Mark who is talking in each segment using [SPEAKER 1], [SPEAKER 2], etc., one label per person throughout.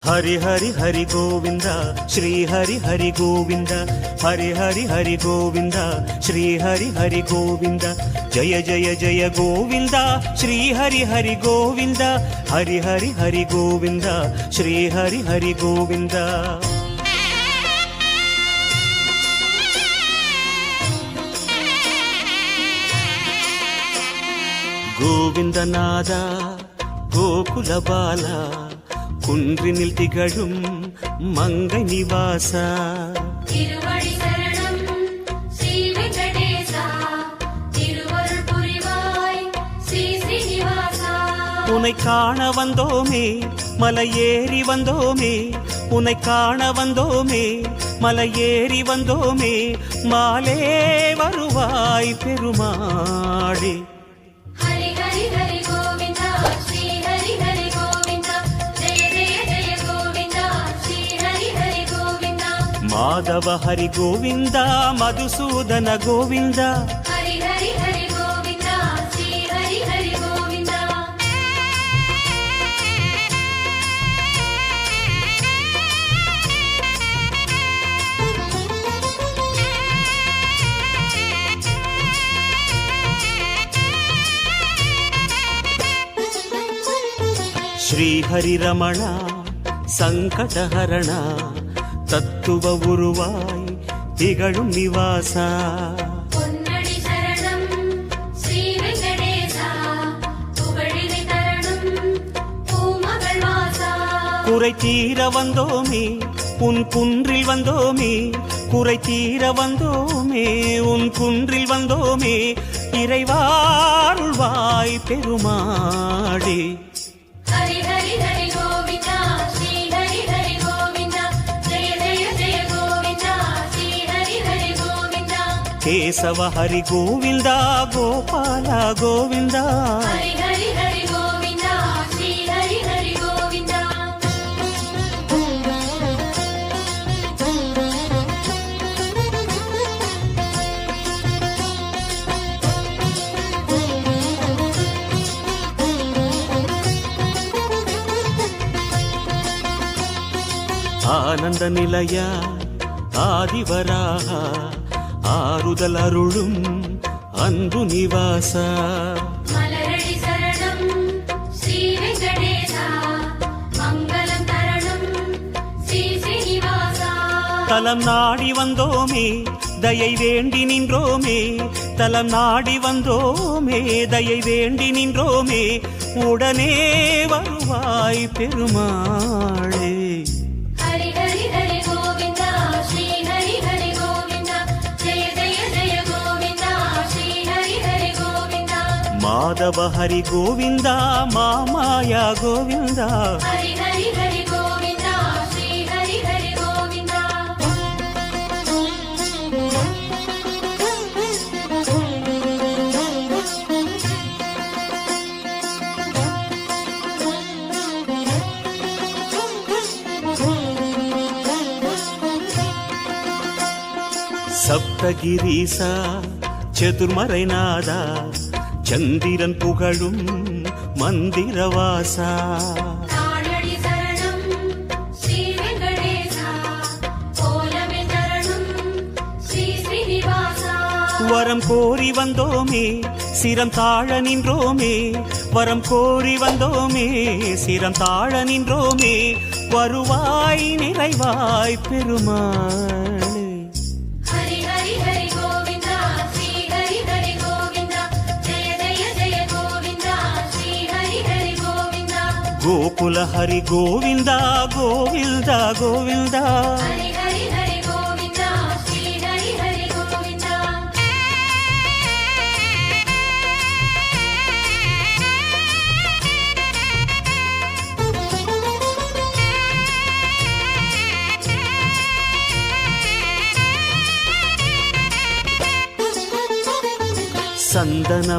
[SPEAKER 1] हरि हरि हरि गोविंद श्री हरि हरि गोविंद हरि हरि हरि गोविंद श्री हरि हरि गोविंद जय जय जय गोविंद श्री हरि हरि गोविंद हरि हरि हरि गोविंद श्री हरि हरि गोविंद गोविंदनाद गोकुल बाला குன்றினில் திகழும் மங்கை நிவாசா
[SPEAKER 2] திருவடி சரணம் ஸ்ரீ வெங்கடேசா திருவருள் புரிவாய் ஸ்ரீ ஸ்ரீனிவாசா
[SPEAKER 1] உன்னை காண வந்தோமே மலை ஏறி வந்தோமே உன்னை காண வந்தோமே மலை ஏறி வந்தோமே மாலே வருவாய் பெருமாளே
[SPEAKER 2] ஹரி ஹரி ஹரி கோவிந்தா ஸ்ரீ ஹரி ஹரி கோவிந்தா ஜெய ஜெய ஜெய கோவிந்தா ஸ்ரீ ஹரி ஹரி கோவிந்தா
[SPEAKER 1] மாதவ ஹரி கோவிந்தா மதுசூதன கோவிந்தா
[SPEAKER 2] ஹரி ஹரி ஹரி கோவிந்தா ஸ்ரீ ஹரி ஹரி கோவிந்தா
[SPEAKER 1] ஸ்ரீ ஹரி ரமணா சங்கடஹரணா தத்துவ உருவாய் திகழும் நிவாசா
[SPEAKER 2] பொன்னடி சரணம் ஸ்ரீ வெங்கடேசா புகழினை தரணும் பூமகள் வாசா
[SPEAKER 1] குறை தீர வந்தோமே உன் குன்றில் வந்தோமே குறை தீர வந்தோமே உன் குன்றில் வந்தோமே இறைவாருள்வாய் பெருமாளே
[SPEAKER 2] ஹரி ஹரி ஹரி கோவிந்தா ஸ்ரீ ஹரி ஹரி கோவிந்தா ஜெய ஜெய ஜெய கோவிந்தா ஸ்ரீ ஹரி ஹரி கோவிந்தா
[SPEAKER 1] கேசவ ஹரி கோவிந்தா கோபால கோவிந்தா
[SPEAKER 2] ஹரி ஹரி ஹரி கோவிந்தா ஸ்ரீ ஹரி ஹரி கோவிந்தா
[SPEAKER 1] ஆனந்த நிலைய ஆதிவராக ஆறுதல் அருளும் அன்பு நிவாசா
[SPEAKER 2] மலரடி சரணம் ஸ்ரீ வெங்கடேசா மங்களம் தரணும் ஸ்ரீ ஸ்ரீனிவாசா
[SPEAKER 1] தலம் நாடி வந்தோமே தயை வேண்டி நின்றோமே தலம் நாடி வந்தோமே தயை வேண்டி நின்றோமே உடனே வருவாய் பெருமாளே
[SPEAKER 2] ஹரி ஹரி ஹரி கோவிந்தா ஸ்ரீ ஹரி ஹரி கோவிந்தா ஜெய ஜெய ஜெய கோவிந்தா ஸ்ரீ ஹரி ஹரி கோவிந்தா
[SPEAKER 1] மாதவ ஹரி கோவிந்தா மாமாயா கோவிந்தா
[SPEAKER 2] ஹரி ஹரி ஹரி கோவிந்தா ஸ்ரீ ஹரி ஹரி கோவிந்தா
[SPEAKER 1] சப்தகிரீசா சதுர்மறைநாதா சந்திரன் புகழும் மந்திரவாசா
[SPEAKER 2] தானடி சரணம் ஸ்ரீ வெங்கடேசா கோலமே தரணும் ஸ்ரீ ஸ்ரீனிவாசா
[SPEAKER 1] வரம் கோரி வந்தோமே சிரம் தாழ நின்றோமே வரம் கோரி வந்தோமே சிரம் தாழ நின்றோமே வருவாய் நிறைவாய் பெருமாளே
[SPEAKER 2] ஹரி ஹரி ஹரி கோவிந்தா ஸ்ரீ ஹரி ஹரி கோவிந்தா ஜெய ஜெய ஜெய கோவிந்தா ஸ்ரீ ஹரி ஹரி கோவிந்தா
[SPEAKER 1] கோகுல ஹரி கோவிந்தா கோவிந்தா கோவிந்தா
[SPEAKER 2] ஹரி ஹரி ஹரி கோவிந்தா ஸ்ரீ ஹரி ஹரி கோவிந்தா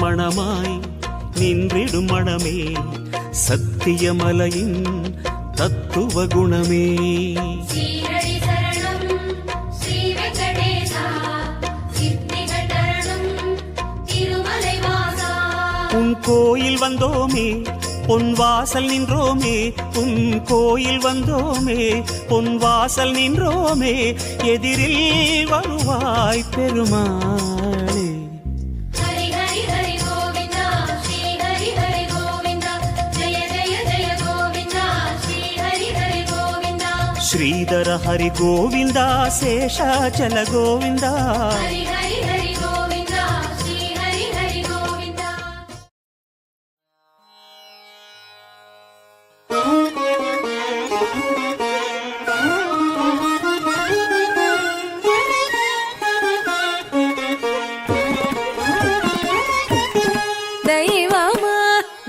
[SPEAKER 1] மணமாய் நின்றிடும் மணமே சத்தியமலையின் தத்துவ குணமே.
[SPEAKER 2] ஸ்ரீஹரி சரணம் ஸ்ரீ வெங்கடேசா சித்திகள் தரணும் திருமலை வாசா.
[SPEAKER 1] உன் கோயில் வந்தோமே பொன் வாசல் நின்றோமே, உன் கோயில் வந்தோமே பொன் வாசல் நின்றோமே, எதிரில் வருவாய் பெருமாளே.
[SPEAKER 2] ஹரி ஹரி ஹரி கோவிந்தா ஸ்ரீ ஹரி ஹரி கோவிந்தா ஜெய ஜெய ஜெய கோவிந்தா ஸ்ரீ ஹரி ஹரி கோவிந்தா.
[SPEAKER 1] శ్రీధర హరి గోవింద శేషాచల గోవింద.
[SPEAKER 2] హరి హరి హరి గోవిందా శ్రీ హరి హరి గోవిందా.
[SPEAKER 3] దైవమా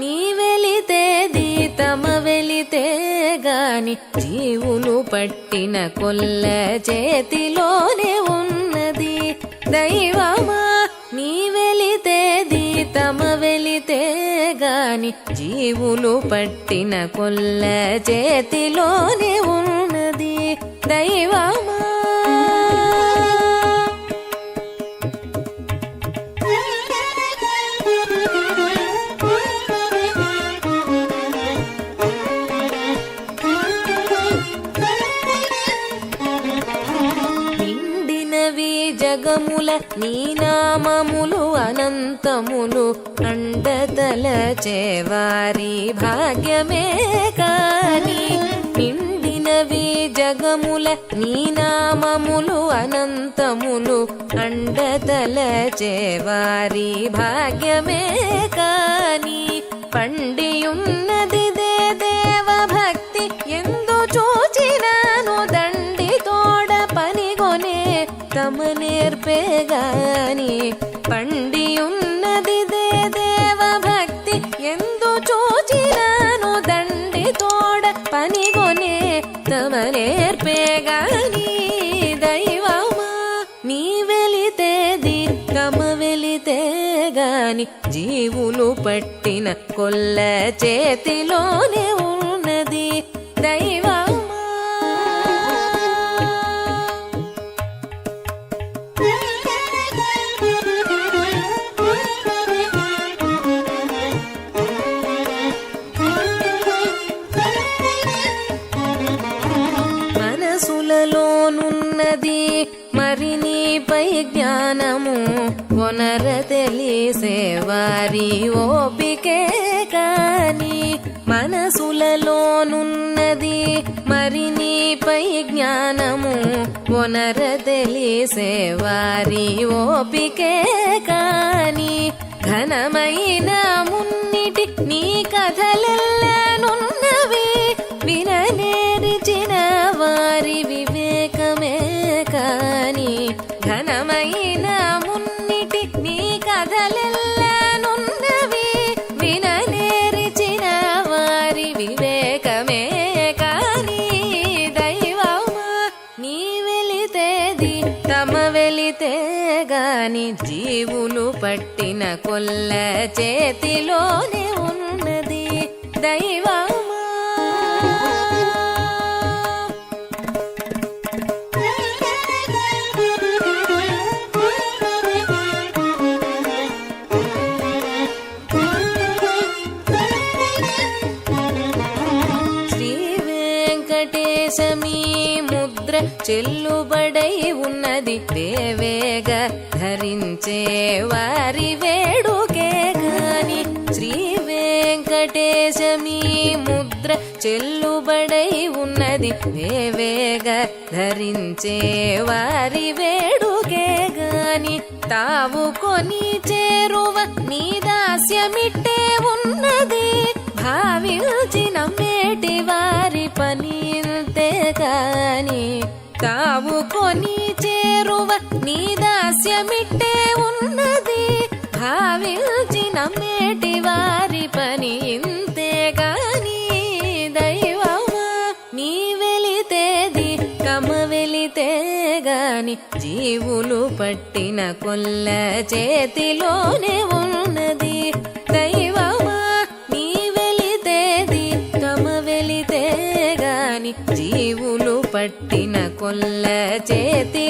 [SPEAKER 3] నీ వెలితే దీతమ వెలితే గాని జీవులు పట్టిన కొల్ల చేతిలోనే ఉన్నది. దైవమా నీ వెలితే దీతమ వెలితే గాని జీవులు పట్టిన కొల్ల చేతిలోనే ఉన్నది. దైవమా జగముల నీ నామములు అనంతములు అండతల చేవారి భాగ్యమే కాని. నిండినవి జగముల నీ నామములు అనంతములు అండతల చేవారి భాగ్యమే కాని. పండియున్నది దేవ భక్తి ఎందు చూచినాను దండి తోడ పనిగొనే తమ నేర్పే గాని. పండియున్నది దేవ భక్తి ఎందు చూచినాను దండి తోడ పనిగొనే తమ నేర్పే గాని. దైవమా నీ వెలితేది తమ వెలితే గాని జీవులు పట్టిన కొల్ల చేతిలోనే ఉన్నది. దైవమా మనసులలోనున్నది మరి నీపై జ్ఞానము కొనర తెలిసే వారి ఓపికే కాని. మనసులలోనున్నది మరి నీపై జ్ఞానము కొనర తెలిసే వారి ఓపికే కాని. ఘనమైన మున్నిటి నీ కథలెల్లనున్నవి విననేర్చిన వారి వివేకమే కాని. ఘనమైన మున్నిటి నీ కథలెల్లనున్నవి విననేర్చిన వారి వివేకమే కాని. దైవమా నీ వెలితేది తమ వెలితే గాని జీవులు పట్టిన కొల్ల చేతిలోనే ఉన్నది. దైవమా మీ ముద్ర చెల్లుబడై ఉన్నది దేవేగ ధరించే వారి వేడుకే గాని. శ్రీ వెంకటేశ మీ ముద్ర చెల్లుబడై ఉన్నది దేవేగ ధరించే వారి వేడుకే గాని. తావు కొని చేరువ నీ దాస్యమిట్టే ఉన్నది భావించి నమ్మేటి వారి పని కాని. తావు కొని చేరువ నీ దాస్యమిట్టే ఉన్నది భావించి నమ్మేటి వారి పని ఇంతే కాని. దైవమా నీ వెలితేది తమ వెలితే గాని జీవులు పట్టిన కొల్ల చేతిలోనే ఉన్నది. మొల్ల చేతి